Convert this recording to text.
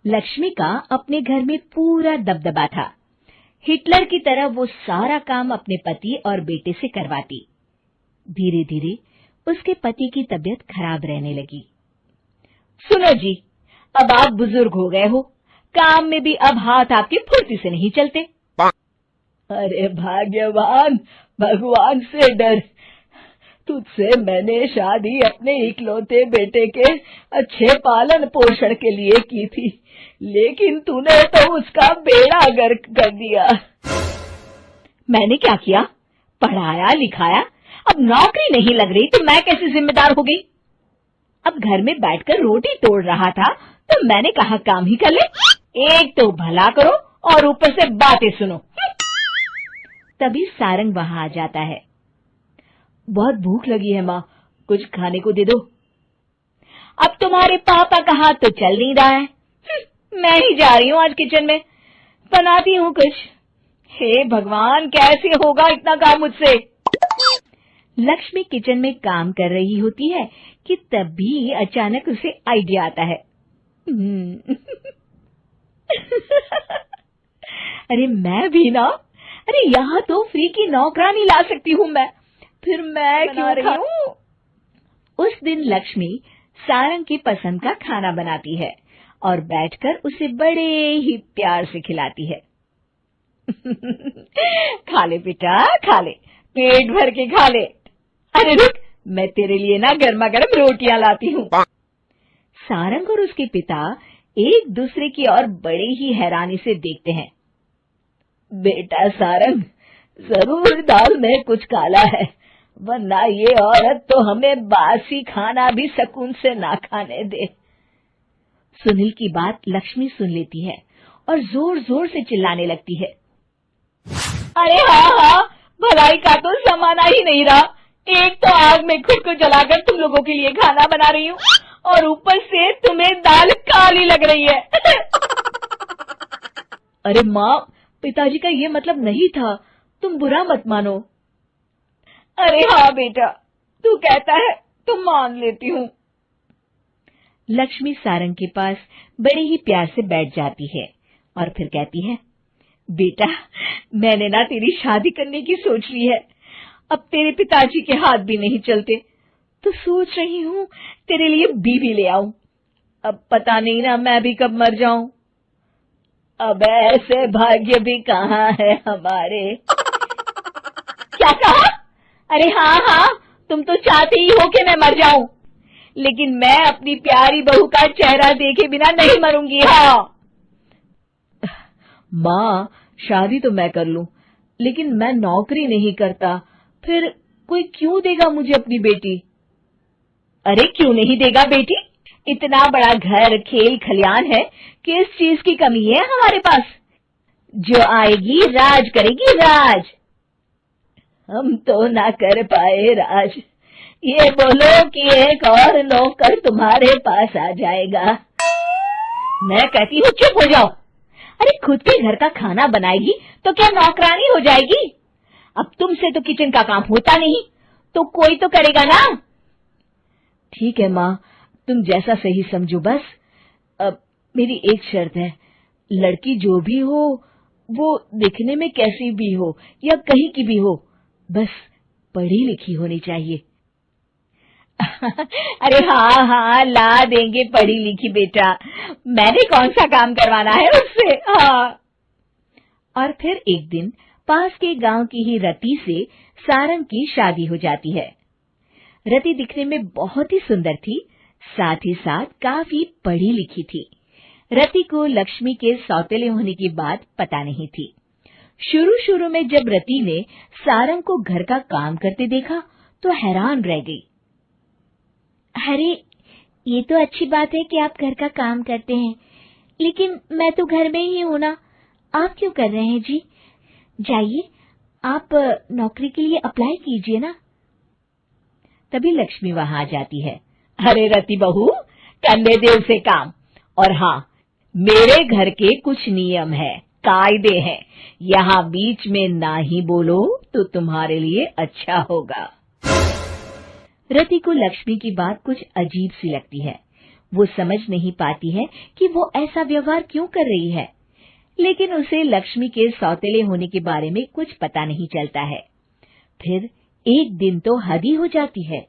लक्ष्मी का अपने घर में पूरा दबदबा था। हिटलर की तरह वो सारा काम अपने पति और बेटे से करवाती। धीरे धीरे उसके पति की तबीयत खराब रहने लगी। सुनो जी, अब आप बुजुर्ग हो गए हो, काम में भी अब हाथ आपके फुर्ती से नहीं चलते। अरे भाग्यवान, भगवान से डर, तुझसे मैंने शादी अपने इकलौते बेटे के अच्छे पालन पोषण के लिए की थी, लेकिन तूने तो उसका बेड़ा गर्क कर दिया। मैंने क्या किया? पढ़ाया लिखाया, अब नौकरी नहीं लग रही तो मैं कैसे जिम्मेदार हो गई? अब घर में बैठकर रोटी तोड़ रहा था तो मैंने कहा काम ही कर ले। एक तो भला करो और ऊपर से बातें सुनो। तभी सारंग वहां आ जाता है। बहुत भूख लगी है माँ, कुछ खाने को दे दो। अब तुम्हारे पापा का हाथ तो चल नहीं रहा है, मैं ही जा रही हूँ आज किचन में, बनाती हूँ कुछ। हे भगवान, कैसे होगा इतना काम मुझसे? लक्ष्मी किचन में काम कर रही होती है कि तभी अचानक उसे आइडिया आता है। अरे मैं भी ना, अरे यहाँ तो फ्री की नौकरानी ला सकती हूँ मैं, फिर मैं क्यों रही हूँ? उस दिन लक्ष्मी सारंग की पसंद का खाना बनाती है और बैठकर उसे बड़े ही प्यार से खिलाती है। खा ले बेटा, खा ले, पेट भर के खा ले। अरे रुक, मैं तेरे लिए ना गर्मा गर्म रोटियां लाती हूँ। सारंग और उसके पिता एक दूसरे की ओर बड़े ही हैरानी से देखते हैं। बेटा सारंग, जरूर दाल में कुछ काला है, वरना ये औरत तो हमें बासी खाना भी सुकून से ना खाने दे। सुनील की बात लक्ष्मी सुन लेती है और जोर जोर से चिल्लाने लगती है। अरे हाँ, भलाई का तो जमाना ही नहीं रहा। एक तो आग में खुद को जलाकर तुम लोगों के लिए खाना बना रही हूँ और ऊपर से तुम्हें दाल काली लग रही है। अरे माँ, पिताजी का ये मतलब नहीं था, तुम बुरा मत मानो। अरे हाँ बेटा, तू कहता है तो मान लेती हूँ। लक्ष्मी सारंग के पास बड़े ही प्यार से बैठ जाती है और फिर कहती है, बेटा मैंने ना तेरी शादी करने की सोच ली है। अब तेरे पिताजी के हाथ भी नहीं चलते तो सोच रही हूँ तेरे लिए बीवी ले आऊं। अब पता नहीं ना मैं भी कब मर जाऊं। अब ऐसे भाग्य भी कहाँ है हमारे। क्या कहा? अरे हाँ, तुम तो चाहते ही हो कि मैं मर जाऊं, लेकिन मैं अपनी प्यारी बहू का चेहरा देखे बिना नहीं मरूंगी। हाँ माँ, शादी तो मैं कर लूं, लेकिन मैं नौकरी नहीं करता, फिर कोई क्यों देगा मुझे अपनी बेटी? अरे क्यों नहीं देगा बेटी? इतना बड़ा घर, खेल खलियान है, किस चीज की कमी है हमारे पास? जो आएगी राज करेगी, राज। हम तो ना कर पाए राज, ये बोलो कि एक और नौकर तुम्हारे पास आ जाएगा। मैं कहती हूँ चुप हो जाओ। अरे खुद के घर का खाना बनाएगी तो क्या नौकरानी हो जाएगी? अब तुमसे तो किचन का काम होता नहीं, तो कोई तो करेगा ना। ठीक है माँ, तुम जैसा सही समझो बस। अब मेरी एक शर्त है, लड़की जो भी हो वो दिखने में कैसी भी हो या कहीं की भी हो, बस पढ़ी लिखी होनी चाहिए। अरे हाँ, ला देंगे पढ़ी लिखी बेटा, मैंने कौन सा काम करवाना है उससे। हाँ। और फिर एक दिन पास के गांव की ही रति से सारंग की शादी हो जाती है। रति दिखने में बहुत ही सुंदर थी, साथ ही साथ काफी पढ़ी लिखी थी। रति को लक्ष्मी के सौतेले होने की बात पता नहीं थी। शुरू में जब रति ने सारंग को घर का काम करते देखा तो हैरान रह गई। अरे ये तो अच्छी बात है कि आप घर का काम करते हैं, लेकिन मैं तो घर में ही हूं ना, आप क्यों कर रहे हैं जी? जाइए, आप नौकरी के लिए अप्लाई कीजिए ना। तभी लक्ष्मी वहां आ जाती है। अरे रति बहू, करने दे उसे काम। और हाँ, मेरे घर के कुछ नियम है, कायदे हैं, यहाँ बीच में ना ही बोलो तो तुम्हारे लिए अच्छा होगा। रति को लक्ष्मी की बात कुछ अजीब सी लगती है। वो समझ नहीं पाती है कि वो ऐसा व्यवहार क्यों कर रही है, लेकिन उसे लक्ष्मी के सौतेले होने के बारे में कुछ पता नहीं चलता है। फिर एक दिन तो हद ही हो जाती है।